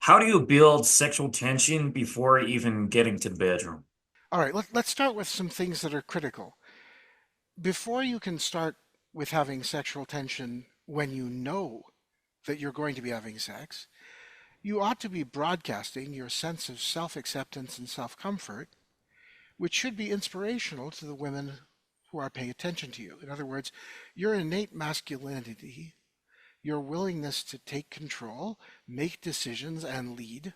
How do you build sexual tension before even getting to the bedroom? All right, let's start with some things that are critical. Before you can start with having sexual tension when you know that you're going to be having sex, you ought to be broadcasting your sense of self acceptance and self comfort, which should be inspirational to the women who are paying attention to you. In other words, your innate masculinity, your willingness to take control, make decisions, and lead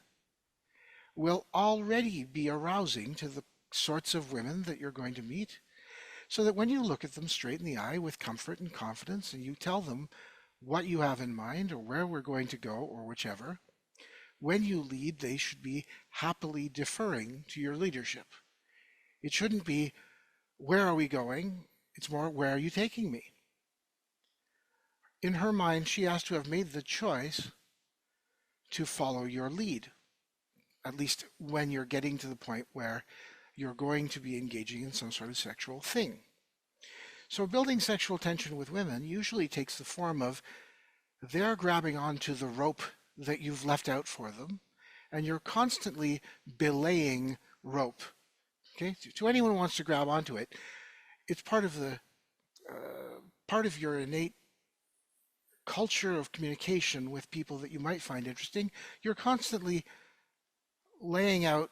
will already be arousing to the sorts of women that you're going to meet, so that when you look at them straight in the eye with comfort and confidence and you tell them what you have in mind or where we're going to go or whichever, when you lead, they should be happily deferring to your leadership. It shouldn't be, where are we going? It's more, where are you taking me? In her mind, she has to have made the choice to follow your lead, at least when you're getting to the point where you're going to be engaging in some sort of sexual thing. So building sexual tension with women usually takes the form of they're grabbing onto the rope that you've left out for them, and you're constantly belaying rope. Okay, to anyone who wants to grab onto it, it's part of your innate culture of communication with people that you might find interesting. You're constantly laying out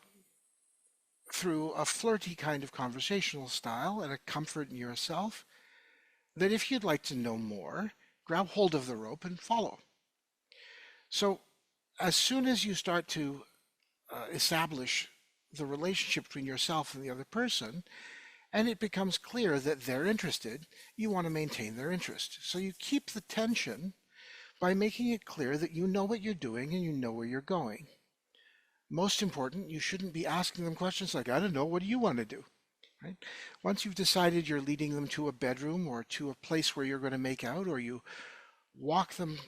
through a flirty kind of conversational style and a comfort in yourself that if you'd like to know more, grab hold of the rope and follow. So as soon as you start to establish the relationship between yourself and the other person, and it becomes clear that they're interested, you want to maintain their interest. So you keep the tension by making it clear that you know what you're doing and you know where you're going. Most important, you shouldn't be asking them questions like, I don't know, what do you want to do? Right? Once you've decided you're leading them to a bedroom or to a place where you're going to make out, or you walk them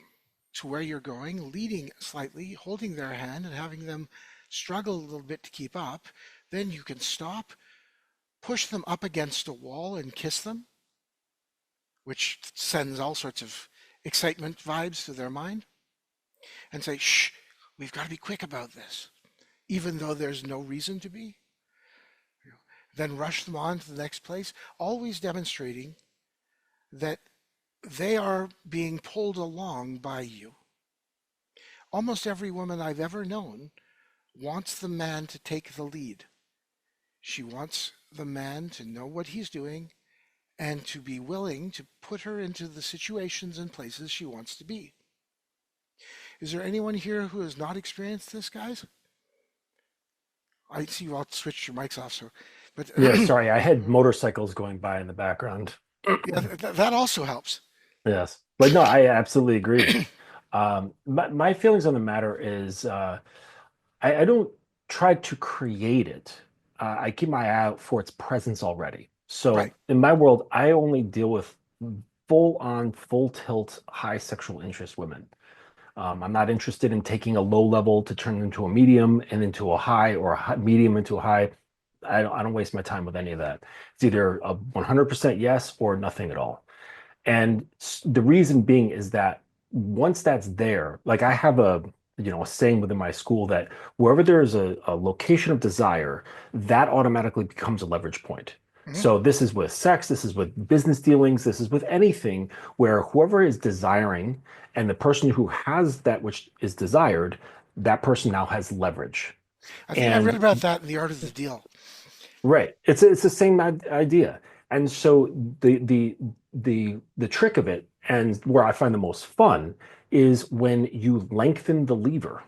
to where you're going, leading slightly, holding their hand and having them struggle a little bit to keep up, then you can stop, push them up against a wall and kiss them, which sends all sorts of excitement vibes to their mind, and say, shh, we've got to be quick about this, even though there's no reason to be. Then rush them on to the next place, always demonstrating that they are being pulled along by you. Almost every woman I've ever known wants the man to take the lead. She wants the man to know what he's doing and to be willing to put her into the situations and places she wants to be. Is there anyone here who has not experienced this, guys? I see you all switched your mics off, so but Yeah, sorry, I had motorcycles going by in the background. yeah, that also helps. Yes, but no, I absolutely agree. My feelings on the matter is I don't try to create it. I keep my eye out for its presence already. Right. So in my world, I only deal with full on, full tilt, high sexual interest women. I'm not interested in taking a low level to turn into a medium and into a high or a medium into a high. I don't waste my time with any of that. It's either a 100% yes or nothing at all. And the reason being is that once that's there, like I have a saying within my school that wherever there is a location of desire, that automatically becomes a leverage point. Mm-hmm. So this is with sex, this is with business dealings, this is with anything where whoever is desiring and the person who has that which is desired, that person now has leverage. I think I read And about that in The Art of the Deal. right. It's the same idea. And so the trick of it, and where I find the most fun, is when you lengthen the lever,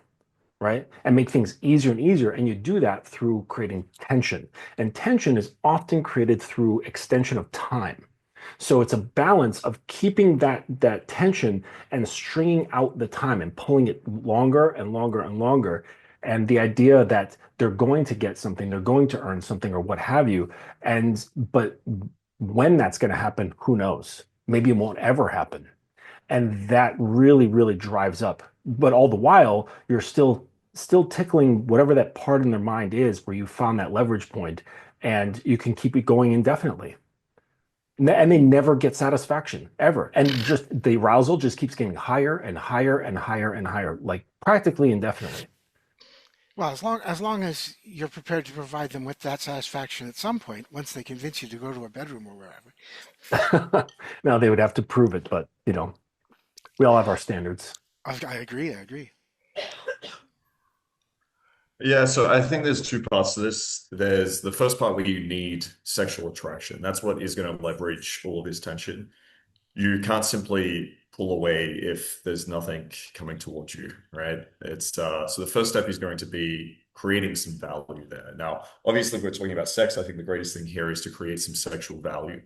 right? And make things easier and easier. And you do that through creating tension. And tension is often created through extension of time. So it's a balance of keeping that tension and stringing out the time and pulling it longer and longer and longer. And the idea that they're going to get something, they're going to earn something or what have you. But when that's going to happen, who knows? Maybe it won't ever happen. And that really, really drives up. But all the while, you're still tickling whatever that part in their mind is where you found that leverage point, and you can keep it going indefinitely. And they never get satisfaction ever. And just the arousal just keeps getting higher and higher and higher and higher, like practically indefinitely. Well, as long as you're prepared to provide them with that satisfaction at some point, once they convince you to go to a bedroom or wherever. Now they would have to prove it, but we all have our standards. I agree. I agree. Yeah, so I think there's two parts to this. There's the first part where you need sexual attraction. That's what is going to leverage all of this tension. You can't simply pull away if there's nothing coming towards you, right? It's so the first step is going to be creating some value there. Now, obviously, if we're talking about sex, I think the greatest thing here is to create some sexual value.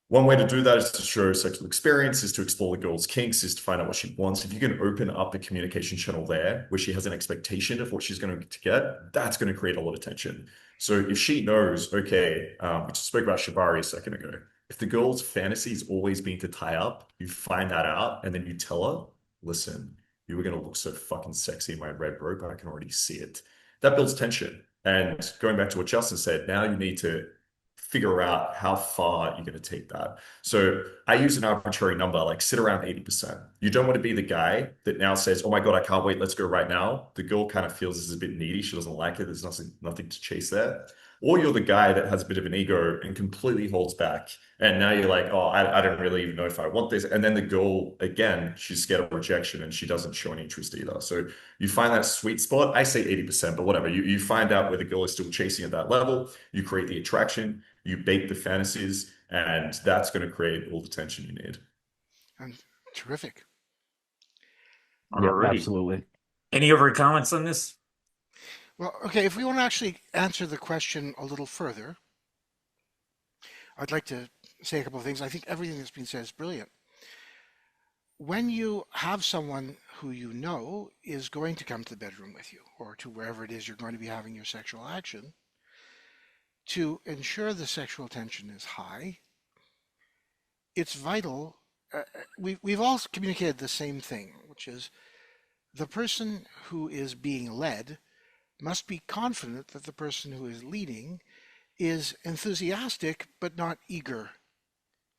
One way to do that is to show sexual experience, is to explore the girl's kinks, is to find out what she wants. If you can open up a communication channel there where she has an expectation of what she's going to get, that's going to create a lot of tension. So if she knows, okay, we just spoke about Shibari a second ago. If the girl's fantasy is always being to tie up, you find that out and then you tell her, listen, you were going to look so fucking sexy in my red robe, I can already see it. That builds tension. And going back to what Justin said, now you need to figure out how far you're going to take that. So I use an arbitrary number, like sit around 80%. You don't want to be the guy that now says, oh my God, I can't wait, let's go right now. The girl kind of feels this is a bit needy. She doesn't like it. There's nothing to chase there. Or you're the guy that has a bit of an ego and completely holds back. And now you're like, oh, I don't really even know if I want this. And then the girl, again, she's scared of rejection and she doesn't show any interest either. So you find that sweet spot. I say 80%, but whatever. You find out where the girl is still chasing at that level. You create the attraction, you bake the fantasies, and that's going to create all the tension you need. And terrific. Yeah, Alrighty. absolutely. Any other comments on this? Well, okay, if we want to actually answer the question a little further, I'd like to say a couple of things. I think everything that's been said is brilliant. When you have someone who you know is going to come to the bedroom with you or to wherever it is you're going to be having your sexual action, to ensure the sexual tension is high, it's vital. We've all communicated the same thing, which is the person who is being led must be confident that the person who is leading is enthusiastic but not eager.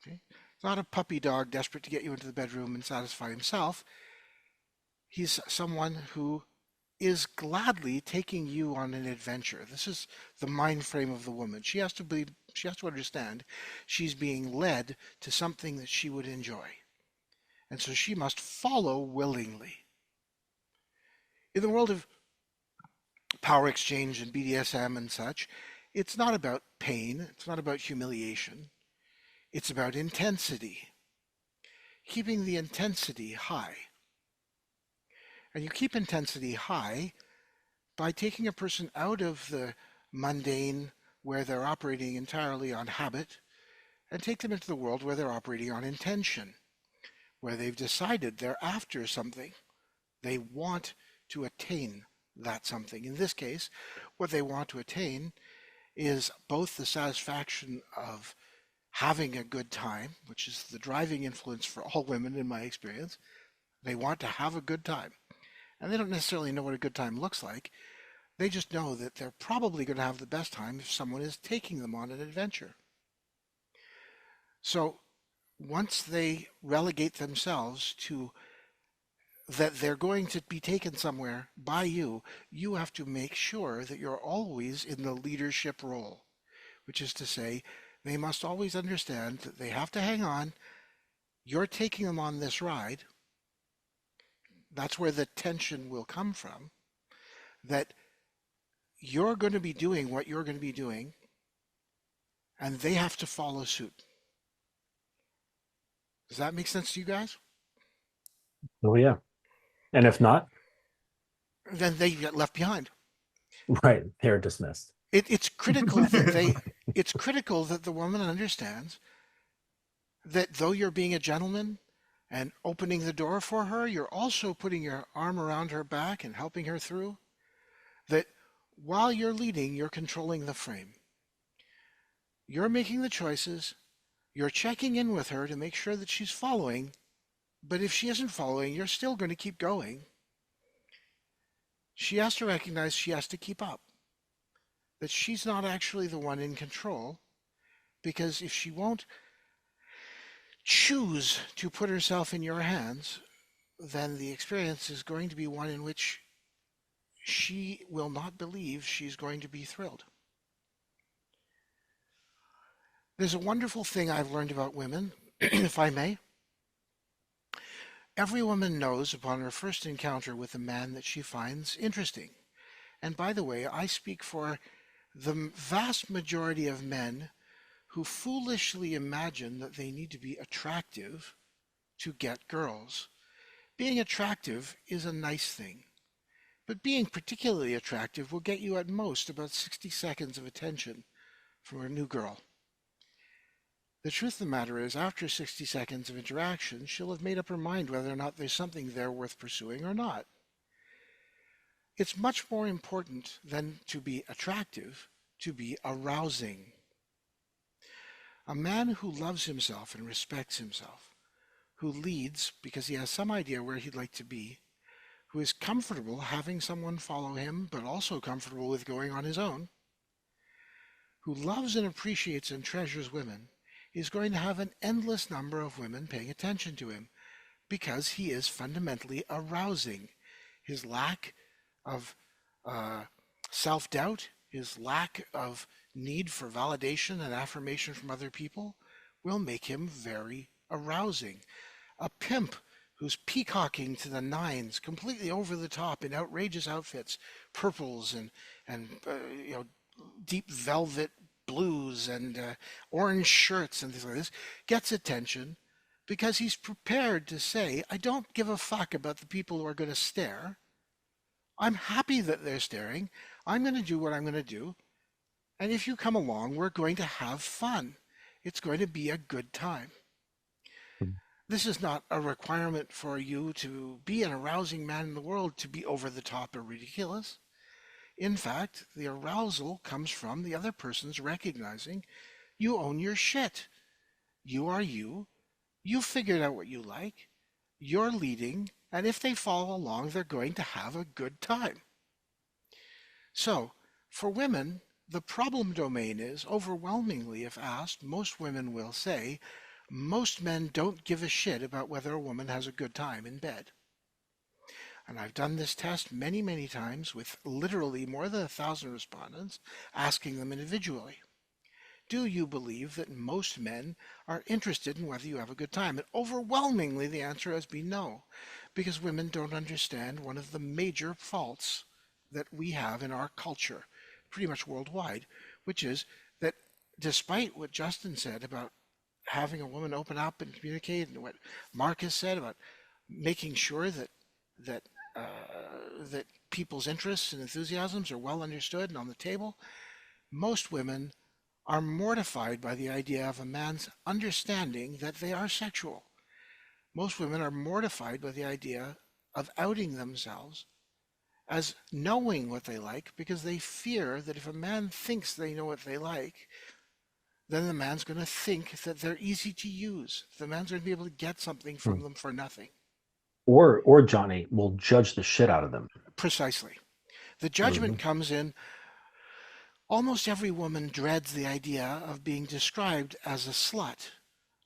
Okay? It's not a puppy dog desperate to get you into the bedroom and satisfy himself. He's someone who is gladly taking you on an adventure. This is the mind frame of the woman. She has to understand she's being led to something that she would enjoy. And so she must follow willingly. In the world of power exchange and BDSM and such, it's not about pain, it's not about humiliation, it's about intensity. Keeping the intensity high. And you keep intensity high by taking a person out of the mundane where they're operating entirely on habit and take them into the world where they're operating on intention, where they've decided they're after something. They want to attain that something. In this case, what they want to attain is both the satisfaction of having a good time, which is the driving influence for all women in my experience. They want to have a good time. And they don't necessarily know what a good time looks like. They just know that they're probably going to have the best time if someone is taking them on an adventure. So once they relegate themselves to that they're going to be taken somewhere by you, you have to make sure that you're always in the leadership role, which is to say, they must always understand that they have to hang on. You're taking them on this ride. That's where the tension will come from, that you're going to be doing what you're going to be doing, and they have to follow suit. Does that make sense to you guys? Oh, yeah. And if not, Then they get left behind. right, they're dismissed. It's critical that it's critical that the woman understands that though you're being a gentleman and opening the door for her, you're also putting your arm around her back and helping her through. That while you're leading, you're controlling the frame. You're making the choices. You're checking in with her to make sure that she's following. But if she isn't following, you're still going to keep going. She has to recognize she has to keep up. That she's not actually the one in control. Because if she won't choose to put herself in your hands, then the experience is going to be one in which she will not believe she's going to be thrilled. There's a wonderful thing I've learned about women, if I may. Every woman knows upon her first encounter with a man that she finds interesting. And by the way, I speak for the vast majority of men who foolishly imagine that they need to be attractive to get girls. Being attractive is a nice thing, but being particularly attractive will get you at most about 60 seconds of attention from a new girl. The truth of the matter is, after 60 seconds of interaction, she'll have made up her mind whether or not there's something there worth pursuing or not. It's much more important than to be attractive, to be arousing. A man who loves himself and respects himself, who leads because he has some idea where he'd like to be, who is comfortable having someone follow him, but also comfortable with going on his own, who loves and appreciates and treasures women, is going to have an endless number of women paying attention to him because he is fundamentally arousing. His lack of self-doubt, his lack of need for validation and affirmation from other people will make him very arousing. A pimp who's peacocking to the nines, completely over the top in outrageous outfits, purples and deep velvet blues and orange shirts and things like this, gets attention because he's prepared to say, I don't give a fuck about the people who are going to stare. I'm happy that they're staring. I'm going to do what I'm going to do. And if you come along, we're going to have fun. It's going to be a good time. This is not a requirement for you to be an arousing man in the world to be over the top or ridiculous. In fact, the arousal comes from the other person's recognizing you own your shit. You are you. You figured out what you like. You're leading. And if they follow along, they're going to have a good time. So, for women, the problem domain is, overwhelmingly, if asked, most women will say, most men don't give a shit about whether a woman has a good time in bed. And I've done this test many, many times with literally more than 1,000 respondents, asking them individually, do you believe that most men are interested in whether you have a good time? And overwhelmingly, the answer has been no, because women don't understand one of the major faults that we have in our culture, pretty much worldwide, which is that despite what Justin said about having a woman open up and communicate, and what Marcus said about making sure that people's interests and enthusiasms are well understood and on the table, most women are mortified by the idea of a man's understanding that they are sexual. Most women are mortified by the idea of outing themselves as knowing what they like, because they fear that if a man thinks they know what they like, then the man's going to think that they're easy to use. The man's going to be able to get something from them for nothing. Or Johnny will judge the shit out of them. Precisely. The judgment comes in. Almost every woman dreads the idea of being described as a slut.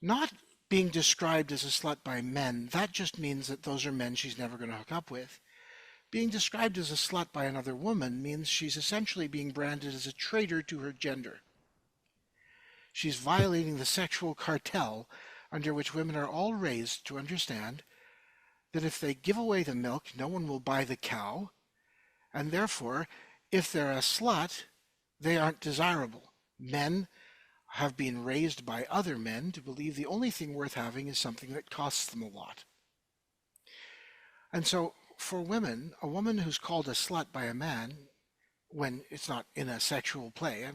Not being described as a slut by men. That just means that those are men she's never going to hook up with. Being described as a slut by another woman means she's essentially being branded as a traitor to her gender. She's violating the sexual cartel under which women are all raised to understand that if they give away the milk, no one will buy the cow, and therefore, if they're a slut, they aren't desirable. Men have been raised by other men to believe the only thing worth having is something that costs them a lot. And so, for women, a woman who's called a slut by a man, when it's not in a sexual play,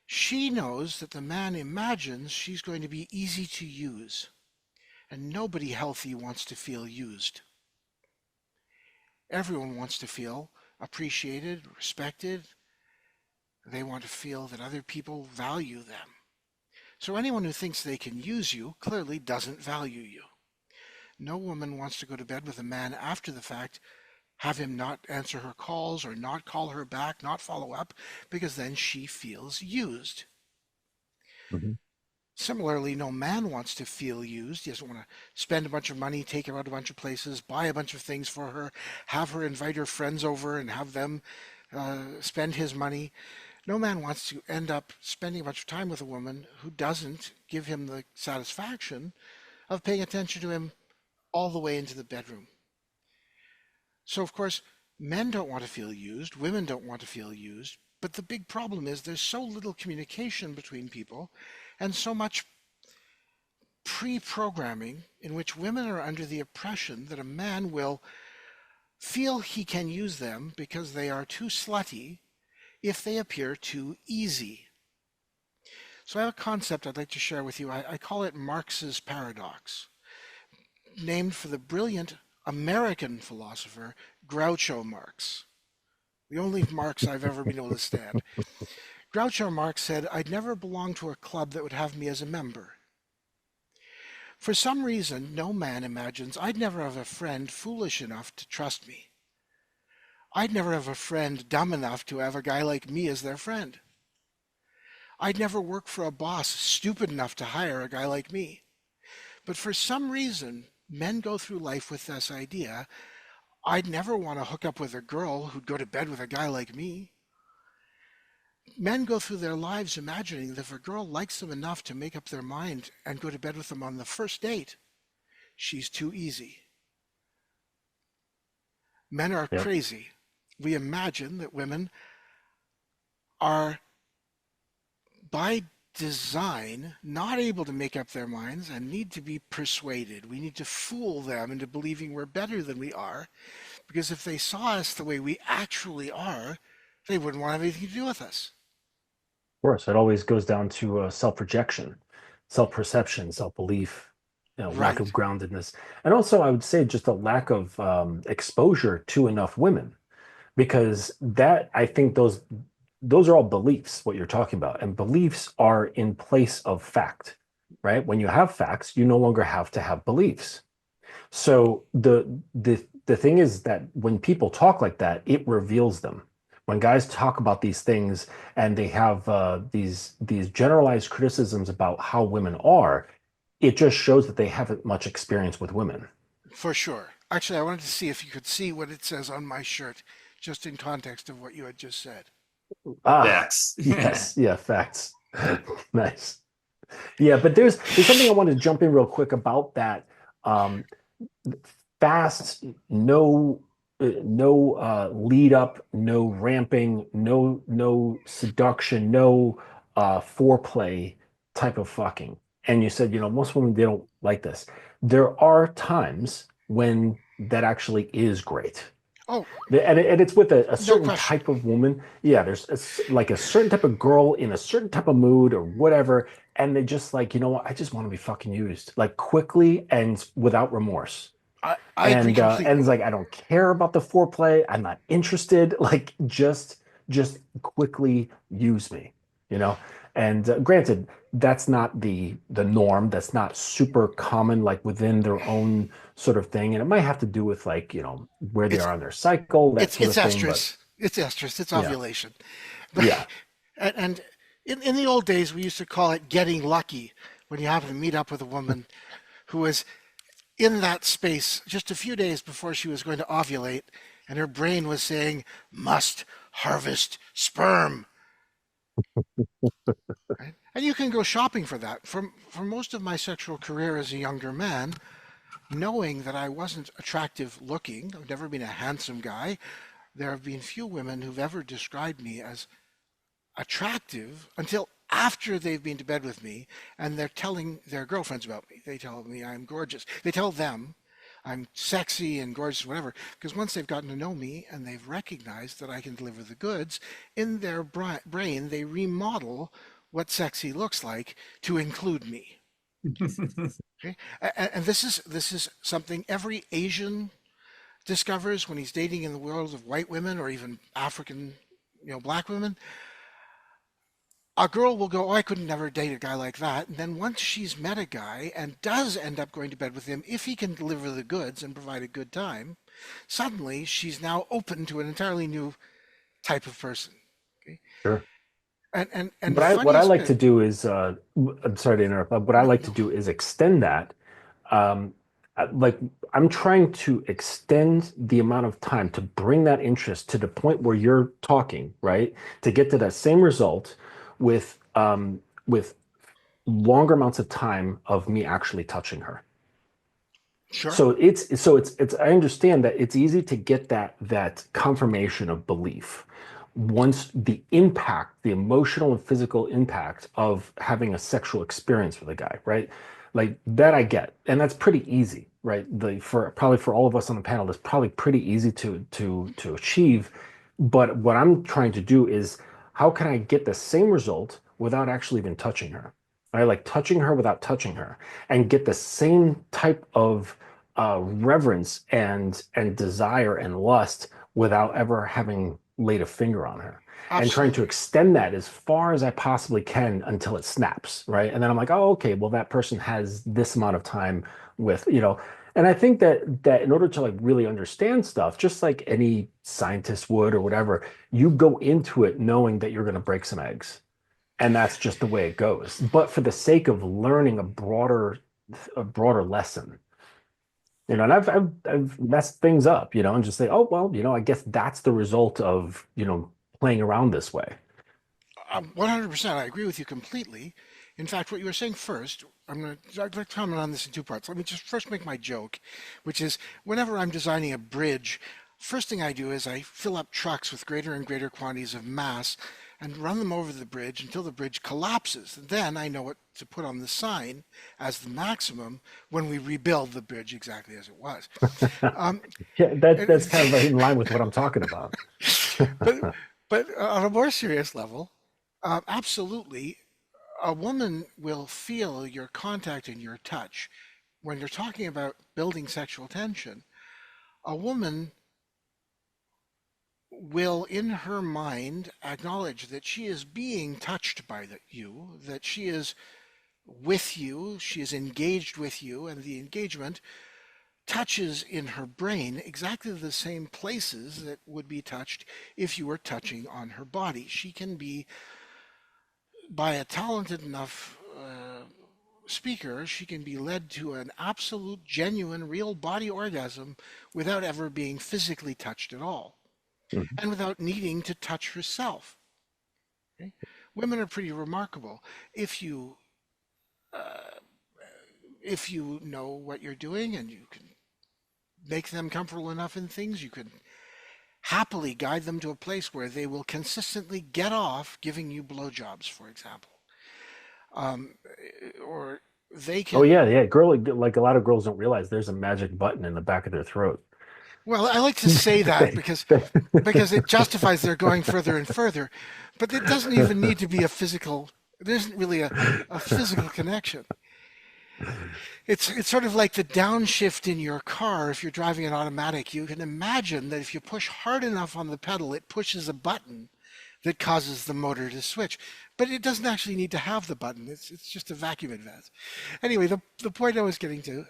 she knows that the man imagines she's going to be easy to use. And nobody healthy wants to feel used. Everyone wants to feel appreciated, respected. They want to feel that other people value them. So anyone who thinks they can use you clearly doesn't value you. No woman wants to go to bed with a man after the fact, have him not answer her calls or not call her back, not follow up, because then she feels used. Similarly, no man wants to feel used. He doesn't want to spend a bunch of money, take her out a bunch of places, buy a bunch of things for her, have her invite her friends over and have them spend his money. No man wants to end up spending a bunch of time with a woman who doesn't give him the satisfaction of paying attention to him all the way into the bedroom. So, of course, men don't want to feel used, women don't want to feel used, but the big problem is there's so little communication between people and so much pre-programming in which women are under the oppression that a man will feel he can use them because they are too slutty if they appear too easy. So I have a concept I'd like to share with you. I call it Marx's paradox, named for the brilliant American philosopher Groucho Marx, the only Marx I've ever been able to stand. Groucho Marx said, "I'd never belong to a club that would have me as a member. For some reason, no man imagines I'd never have a friend foolish enough to trust me. I'd never have a friend dumb enough to have a guy like me as their friend. I'd never work for a boss stupid enough to hire a guy like me. But for some reason, men go through life with this idea, I'd never want to hook up with a girl who'd go to bed with a guy like me. Men go through their lives imagining that if a girl likes them enough to make up their mind and go to bed with them on the first date, she's too easy. Men are Yep. crazy. We imagine that women are, by design, not able to make up their minds and need to be persuaded. We need to fool them into believing we're better than we are, because if they saw us the way we actually are, they wouldn't want to have anything to do with us. Of course, it always goes down to self-projection, self-perception, self-belief, lack of Right. groundedness. And also, I would say just a lack of exposure to enough women, because that, I think those are all beliefs, what you're talking about. And beliefs are in place of fact, right? When you have facts, you no longer have to have beliefs. So the thing is that when people talk like that, it reveals them. When guys talk about these things and they have these generalized criticisms about how women are, it just shows that they haven't much experience with women. For sure. Actually, I wanted to see if you could see what it says on my shirt, just in context of what you had just said. Ah, Facts. yes, yeah, facts. Nice. Yeah, but there's something I wanted to jump in real quick about that. Um, Fast, no lead up, no ramping, no seduction, no foreplay type of fucking. And you said, most women, they don't like this. There are times when that actually is great. Oh, And it's with a no certain question. type of woman. Yeah, there's like a certain type of girl in a certain type of mood or whatever. And they just like, you know what? I just want to be fucking used like quickly and without remorse. I agree And it's completely. like, I don't care about the foreplay. I'm not interested. Like, just quickly use me, you know? And granted, that's not the norm. That's not super common, like within their own sort of thing. And it might have to do with like, where they It's are on their cycle, that sort it's of thing. But estrus. It's estrus. It's yeah, ovulation. But yeah, and in the old days, we used to call it getting lucky when you happen to meet up with a woman who was in that space just a few days before she was going to ovulate, and her brain was saying, "Must harvest sperm." Right? And you can go shopping for that. For most of my sexual career as a younger man, knowing that I wasn't attractive looking, I've never been a handsome guy, there have been few women who've ever described me as attractive until after they've been to bed with me and they're telling their girlfriends about me. They tell me I'm gorgeous. They tell them I'm sexy and gorgeous, whatever, because once they've gotten to know me and they've recognized that I can deliver the goods, in their brain, they remodel what sexy looks like to include me. Okay? And this is something every Asian discovers when he's dating in the world of white women or even African, black women. A girl will go, oh, I couldn't never date a guy like that. And then once she's met a guy and does end up going to bed with him, if he can deliver the goods and provide a good time, suddenly she's now open to an entirely new type of person. Okay? sure. And the What I funniest like to bit, do is I'm sorry to interrupt, but what I no, like to no, do is extend that. Um, like I'm trying to extend the amount of time to bring that interest to the point where you're talking, right? To get to that same result with longer amounts of time of me actually touching her. sure, So it's I understand that it's easy to get that confirmation of belief once the impact, the emotional and physical impact of having a sexual experience with a guy, right? Like that I get. And that's pretty easy, right? The for probably for all of us on the panel, that's probably pretty easy to achieve. But what I'm trying to do is how can I get the same result without actually even touching her? I like touching her without touching her and get the same type of reverence and desire and lust without ever having laid a finger on her and trying to absolutely. extend that as far as I possibly can until it snaps, right? And then I'm like, oh, okay, well, that person has this amount of time with, and I think that in order to like really understand stuff, just like any scientist would or whatever, you go into it knowing that you're going to break some eggs. And that's just the way it goes. But for the sake of learning a broader lesson, and I've messed things up, and just say, oh, well, I guess that's the result of, playing around this way. 100%, I agree with you completely. In fact, what you were saying first, I'd like to comment on this in two parts. Let me just first make my joke, which is whenever I'm designing a bridge, first thing I do is I fill up trucks with greater and greater quantities of mass and run them over the bridge until the bridge collapses. And then I know what to put on the sign as the maximum when we rebuild the bridge exactly as it was. Um, Yeah, that's and- kind of in line with what I'm talking about. but but on a more serious level, absolutely, a woman will feel your contact and your touch. When you're talking about building sexual tension, a woman will, in her mind, acknowledge that she is being touched by you, that she is with you, she is engaged with you, and the engagement touches in her brain exactly the same places that would be touched if you were touching on her body. She can be, by a talented enough speaker, she can be led to an absolute, genuine, real body orgasm without ever being physically touched at all Mhm. and without needing to touch herself. Okay? Women are pretty remarkable. If you if you know what you're doing and you can make them comfortable enough in things, you can happily guide them to a place where they will consistently get off giving you blowjobs, for example. Um, or they Oh can, yeah, yeah. Girl, like a lot of girls don't realize there's a magic button in the back of their throat. well, I like to say that They- because it justifies their going further and further, but it doesn't even need to be a physical. There isn't really a physical connection. It's sort of like the downshift in your car. If you're driving an automatic, you can imagine that if you push hard enough on the pedal, it pushes a button that causes the motor to switch. But it doesn't actually need to have the button. It's just a vacuum advance. Anyway, the point I was getting to,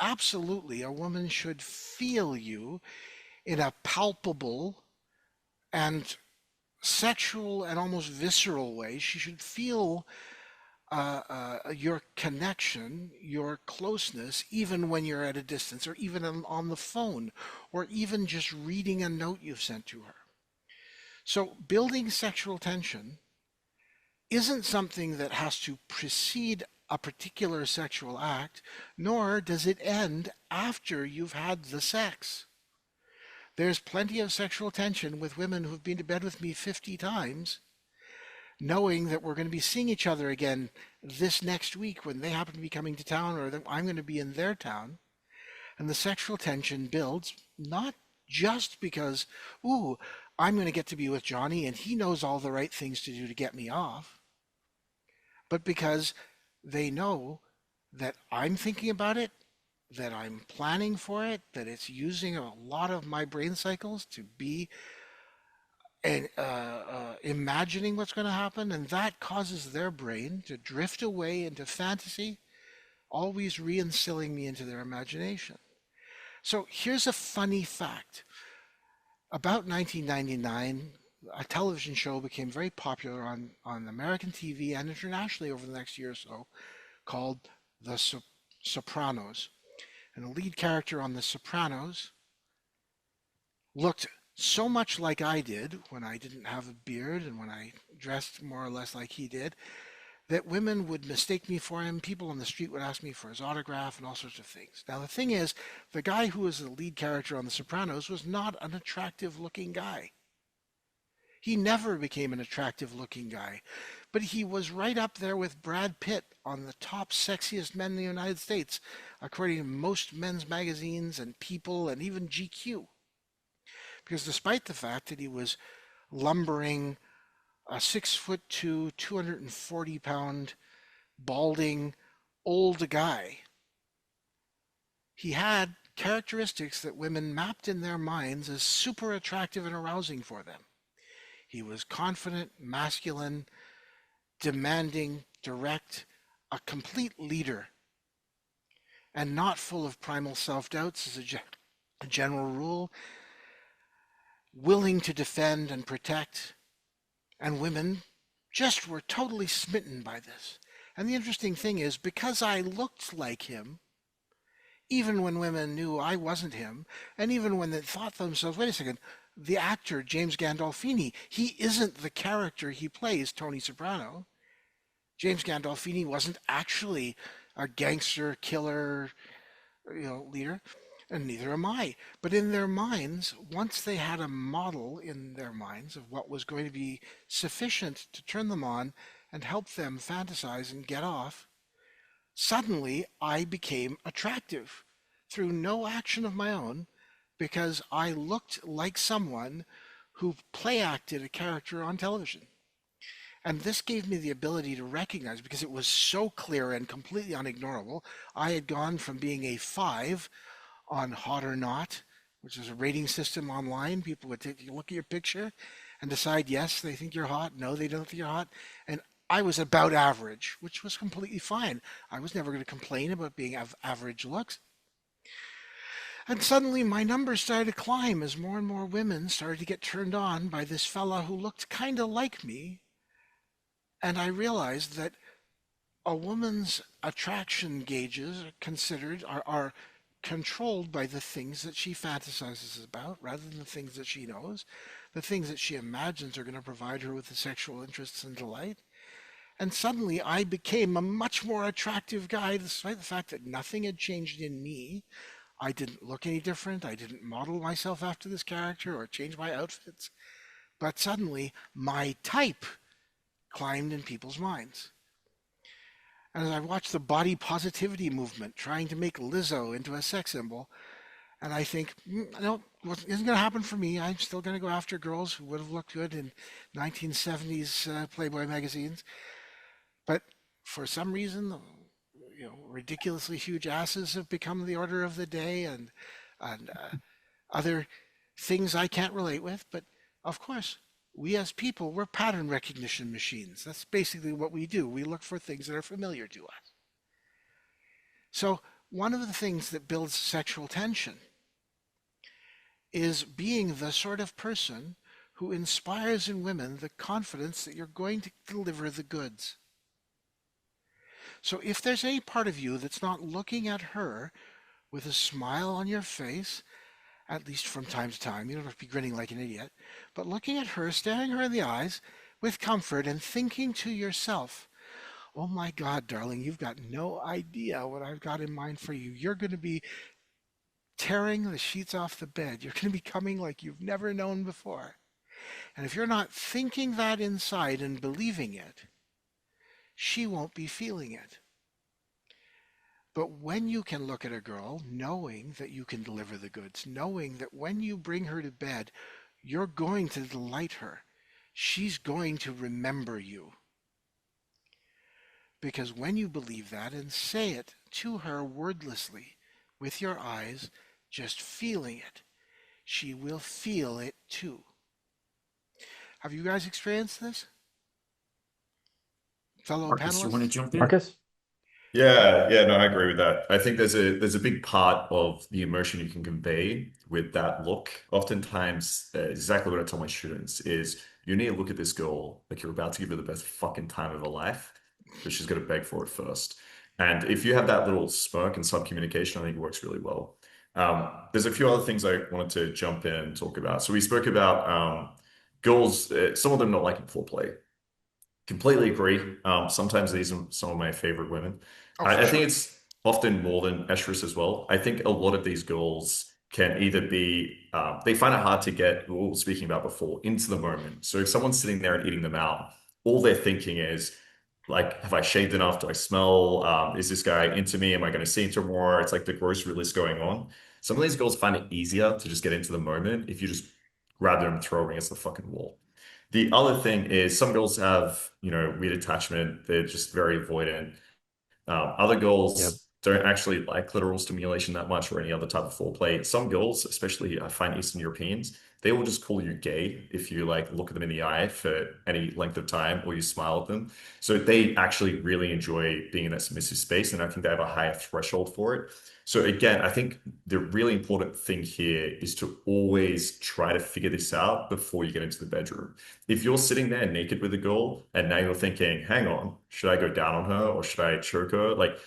absolutely, a woman should feel you in a palpable and sexual and almost visceral way. She should feel your connection, your closeness, even when you're at a distance, or even on the phone, or even just reading a note you've sent to her. So, building sexual tension isn't something that has to precede a particular sexual act, nor does it end after you've had the sex. There's plenty of sexual tension with women who've been to bed with me 50 times, knowing that we're going to be seeing each other again this next week when they happen to be coming to town or that I'm going to be in their town. And the sexual tension builds not just because, ooh, I'm going to get to be with Johnny and he knows all the right things to do to get me off, but because they know that I'm thinking about it, that I'm planning for it, that it's using a lot of my brain cycles to be and imagining what's going to happen, and that causes their brain to drift away into fantasy, always reinstilling me into their imagination. So here's a funny fact. About 1999, a television show became very popular on American TV and internationally over the next year or so called The Sopranos. And the lead character on The Sopranos looked so much like I did when I didn't have a beard and when I dressed more or less like he did, that women would mistake me for him. People on the street would ask me for his autograph and all sorts of things. Now, the thing is, the guy who was the lead character on The Sopranos was not an attractive looking guy. He never became an attractive looking guy, but he was right up there with Brad Pitt on the top sexiest men in the United States, according to most men's magazines and People and even GQ. Because despite the fact that he was lumbering a 6'2", 240-pound, balding, old guy, he had characteristics that women mapped in their minds as super attractive and arousing for them. He was confident, masculine, demanding, direct, a complete leader, and not full of primal self-doubts as a general rule, willing to defend and protect, and women just were totally smitten by this. And the interesting thing is, because I looked like him, even when women knew I wasn't him, and even when they thought to themselves, wait a second, the actor James Gandolfini, he isn't the character he plays, Tony Soprano. James Gandolfini wasn't actually a gangster, killer, leader, and neither am I. But in their minds, once they had a model in their minds of what was going to be sufficient to turn them on and help them fantasize and get off, suddenly I became attractive through no action of my own, because I looked like someone who play acted a character on television. And this gave me the ability to recognize, because it was so clear and completely unignorable. I had gone from being a 5 on Hot or Not, which is a rating system online. People would take a look at your picture and decide, yes, they think you're hot. No, they don't think you're hot. And I was about average, which was completely fine. I was never going to complain about being average looks. And suddenly my numbers started to climb as more and more women started to get turned on by this fella who looked kind of like me. And I realized that a woman's attraction gauges are controlled by the things that she fantasizes about rather than the things that she knows, the things that she imagines are going to provide her with the sexual interests and delight. And suddenly I became a much more attractive guy, despite the fact that nothing had changed in me. I didn't look any different. I didn't model myself after this character or change my outfits. But suddenly my type climbed in people's minds. And as I watched the body positivity movement trying to make Lizzo into a sex symbol, and I think, no, it isn't going to happen for me. I'm still going to go after girls who would have looked good in 1970s Playboy magazines. But for some reason, ridiculously huge asses have become the order of the day, and other things I can't relate with. But of course, we as people, we're pattern recognition machines. That's basically what we do. We look for things that are familiar to us. So one of the things that builds sexual tension is being the sort of person who inspires in women the confidence that you're going to deliver the goods. So if there's any part of you that's not looking at her with a smile on your face, at least from time to time, you don't have to be grinning like an idiot, but looking at her, staring her in the eyes with comfort and thinking to yourself, oh my God, darling, you've got no idea what I've got in mind for you. You're going to be tearing the sheets off the bed. You're going to be coming like you've never known before. And if you're not thinking that inside and believing it, she won't be feeling it. But when you can look at a girl knowing that you can deliver the goods, knowing that when you bring her to bed, you're going to delight her, she's going to remember you. Because when you believe that and say it to her wordlessly, with your eyes, just feeling it, she will feel it too. Have you guys experienced this? Fellow Marcus, you want to panelists? jump in? Marcus? Yeah, no, I agree with that. I think there's a big part of the emotion you can convey with that look. Oftentimes, exactly what I tell my students is you need to look at this girl like you're about to give her the best fucking time of her life, but she's got to beg for it first. And if you have that little smirk and some communication, I think it works really well. There's a few other things I wanted to jump in and talk about. So we spoke about girls, some of them not liking foreplay. Completely agree. Sometimes these are some of my favorite women. Oh, for I think sure. it's often more than estrus as well. I think a lot of these girls can either be, they find it hard to get, what we were speaking about before, into the moment. So if someone's sitting there and eating them out, all they're thinking is, like, have I shaved enough? Do I smell? Is this guy into me? Am I going to see him tomorrow? It's like the grocery list going on. Some of these girls find it easier to just get into the moment if you just grab them and throw them against the fucking wall. The other thing is some girls have, weird attachment. They're just very avoidant. Other Yep. girls don't actually like clitoral stimulation that much or any other type of foreplay. Some girls, especially I find Eastern Europeans, they will just call you gay if you like look at them in the eye for any length of time or you smile at them. So they actually really enjoy being in that submissive space, and I think they have a higher threshold for it. So again, I think the really important thing here is to always try to figure this out before you get into the bedroom. If you're sitting there naked with a girl and now you're thinking, hang on, should I go down on her or should I choke her? Like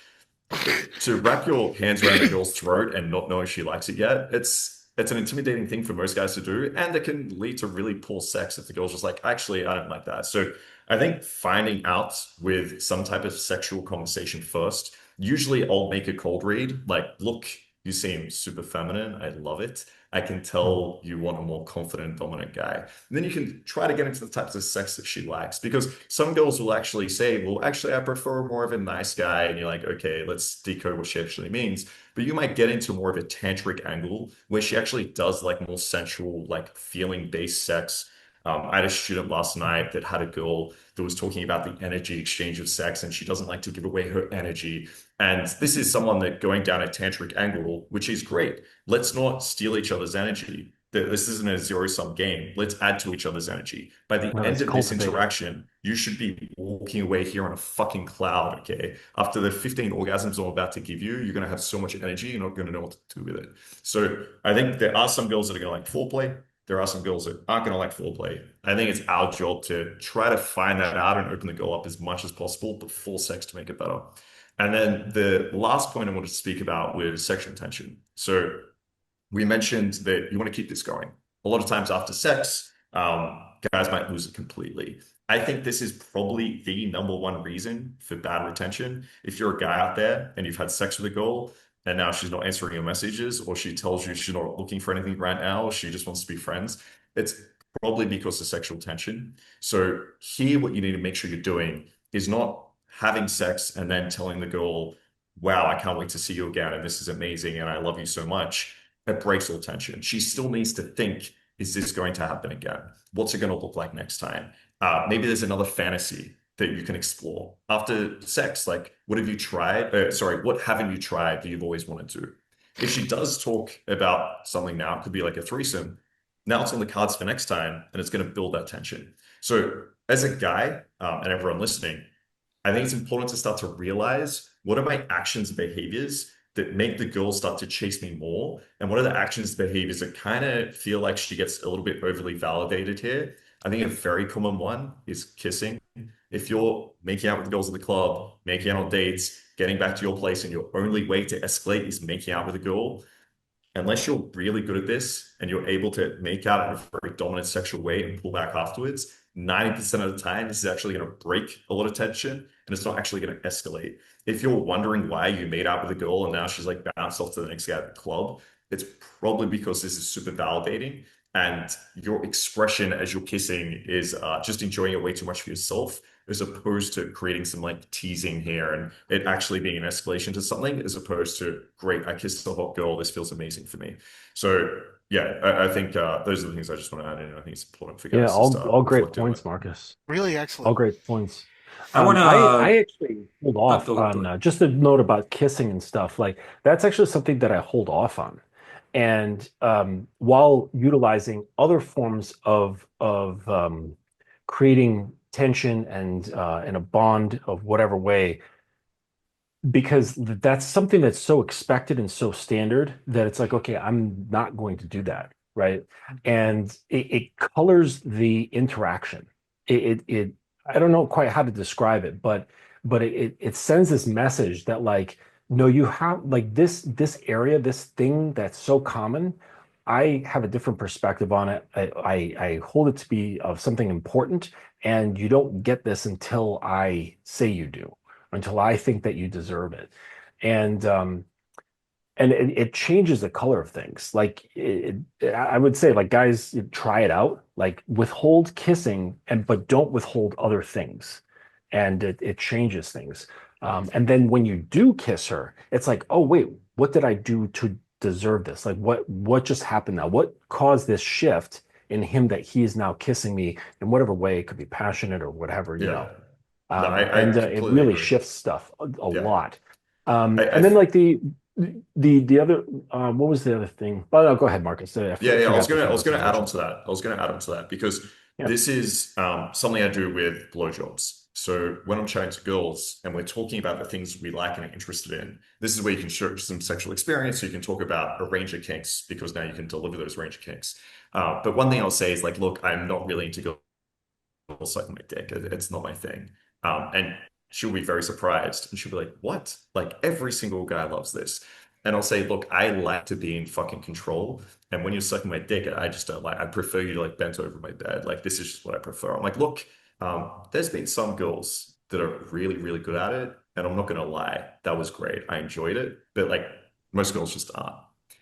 to wrap your hands around a girl's throat and not know if she likes it yet, it's an intimidating thing for most guys to do, and it can lead to really poor sex if the girl's just like, actually, I don't like that. So I think finding out with some type of sexual conversation first, usually I'll make a cold read, like, look, you seem super feminine. I love it. I can Mhm. tell you want a more confident, dominant guy. And then you can try to get into the types of sex that she likes. Because some girls will actually say, well, actually, I prefer more of a nice guy. And you're like, okay, let's decode what she actually means. But you might get into more of a tantric angle where she actually does like more sensual, like feeling-based sex. I had a student last night that had a girl that was talking about the energy exchange of sex, and she doesn't like to give away her energy. And this is someone that going down a tantric angle, which is great. Let's not steal each other's energy. This isn't a zero-sum game. Let's add to each other's energy. By the No, end let's of this cultivate it. interaction, you should be walking away here on a fucking cloud, okay? After the 15 orgasms I'm about to give you, you're going to have so much energy, you're not going to know what to do with it. So I think there are some girls that are going to like foreplay. There are some girls that aren't going to like foreplay. I think it's our job to try to find that out and open the girl up as much as possible before sex to make it better. And then the last point I wanted to speak about was sexual tension. So we mentioned that you want to keep this going. A lot of times after sex, guys might lose it completely. I think this is probably the number one reason for bad retention. If you're a guy out there and you've had sex with a girl and now she's not answering your messages, or she tells you she's not looking for anything right now, or she just wants to be friends, it's probably because of sexual tension. So here, what you need to make sure you're doing is not having sex and then telling the girl, wow, I can't wait to see you again, and this is amazing, and I love you so much. It breaks all tension. She still needs to think, is this going to happen again? What's it going to look like next time? Maybe there's another fantasy that you can explore after sex. Like, what have you tried? Sorry, what haven't you tried that you've always wanted to? If she does talk about something now, it could be like a threesome. Now it's on the cards for next time, and it's going to build that tension. So, as a guy, and everyone listening, I think it's important to start to realize what are my actions and behaviors that make the girl start to chase me more? And what are the actions and behaviors that kind of feel like she gets a little bit overly validated here? I think a very common one is kissing. If you're making out with the girls at the club, making out on dates, getting back to your place, and your only way to escalate is making out with a girl, unless you're really good at this and you're able to make out in a very dominant sexual way and pull back afterwards, 90% of the time, this is actually going to break a lot of tension and it's not actually going to escalate. If you're wondering why you made out with a girl and now she's like bounced off to the next guy at the club, it's probably because this is super validating and your expression as you're kissing is just enjoying it way too much for yourself as opposed to creating some like teasing here and it actually being an escalation to something, as opposed to, great, I kissed a hot girl, this feels amazing for me. So yeah, I think those are the things I just want to add in. I think it's important for Yeah, guys to all start great reflecting on it. points, Marcus. Really All excellent. great points. I want I to actually hold off go on ahead. just a note about kissing and stuff. Like that's actually something that I hold off on. And while utilizing other forms of creating tension and in a bond of whatever way, because that's something that's so expected and so standard that it's like, okay, I'm not going to do that, right? And it colors the interaction. It I don't know quite how to describe it, but it sends this message that like, no, you have like this area, this thing that's so common. I have a different perspective on it. I hold it to be of something important, and you don't get this until I say you do, until I think that you deserve it. And it changes the color of things. Like I would say, like guys, try it out. Like withhold kissing, and but don't withhold other things, and it changes things. And then when you do kiss her, it's like, oh wait, what did I do to deserve this? Like what just happened now? What caused this shift in him that he is now kissing me in whatever way? It could be passionate or whatever, you Yeah. know. No, I And it completely really agree. shifts stuff a Yeah. lot. I And then like the other what was the other thing? Oh no, go ahead, Marcus. I Yeah, yeah, forgot the I was gonna add on conversation. to that. I was gonna add on to that because Yeah. this is something I do with blowjobs. So when I'm chatting to girls and we're talking about the things we like and are interested in, this is where you can show some sexual experience. So you can talk about a range of kinks because now you can deliver those range of kinks. But one thing I'll say is like, look, I'm not really into girls sucking my dick. It's not my thing. And she'll be very surprised and she'll be like, what? Like every single guy loves this. And I'll say, look, I like to be in fucking control. And when you're sucking my dick, I just don't like, I prefer you to like bent over my bed. Like this is just what I prefer. I'm like, look, there's been some girls that are really, really good at it. And I'm not gonna lie, that was great. I enjoyed it. But like most girls just aren't.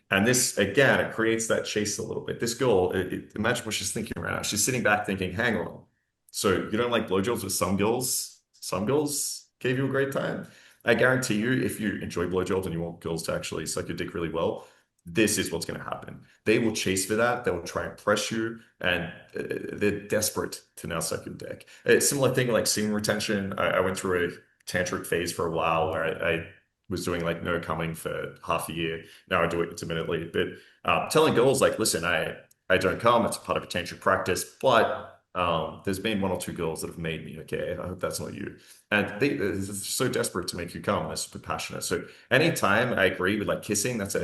And this, again, it creates that chase a little bit. This girl, imagine what she's thinking right now. She's sitting back thinking, hang on. So you don't like blowjobs with some girls? Some girls gave you a great time. I guarantee you, if you enjoy blowjobs and you want girls to actually suck your dick really well, this is what's going to happen. They will chase for that. They will try and press you, and they're desperate to now suck your dick. A similar thing like semen retention. I went through a tantric phase for a while where I was doing like no coming for half a year. Now I do it intermittently, but telling girls like, listen, I don't come. It's part of a tantric practice, but there's been one or two girls that have made me, okay, I hope that's not you. And they're so desperate to make you come. They're super passionate. So anytime I agree with like kissing, it's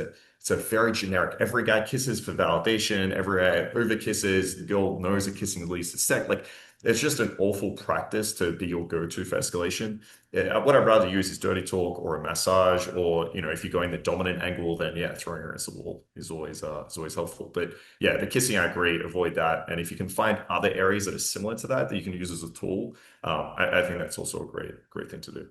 a very generic. Every guy kisses for validation. Every guy over kisses. The girl knows that kissing leads to sex. Like it's just an awful practice to be your go-to for escalation. What I'd rather use is dirty talk or a massage, or if you're going the dominant angle, then yeah, throwing her against the wall is always helpful. But yeah, the kissing, I agree, avoid that. And if you can find other areas that are similar to that that you can use as a tool, I think that's also a great thing to do.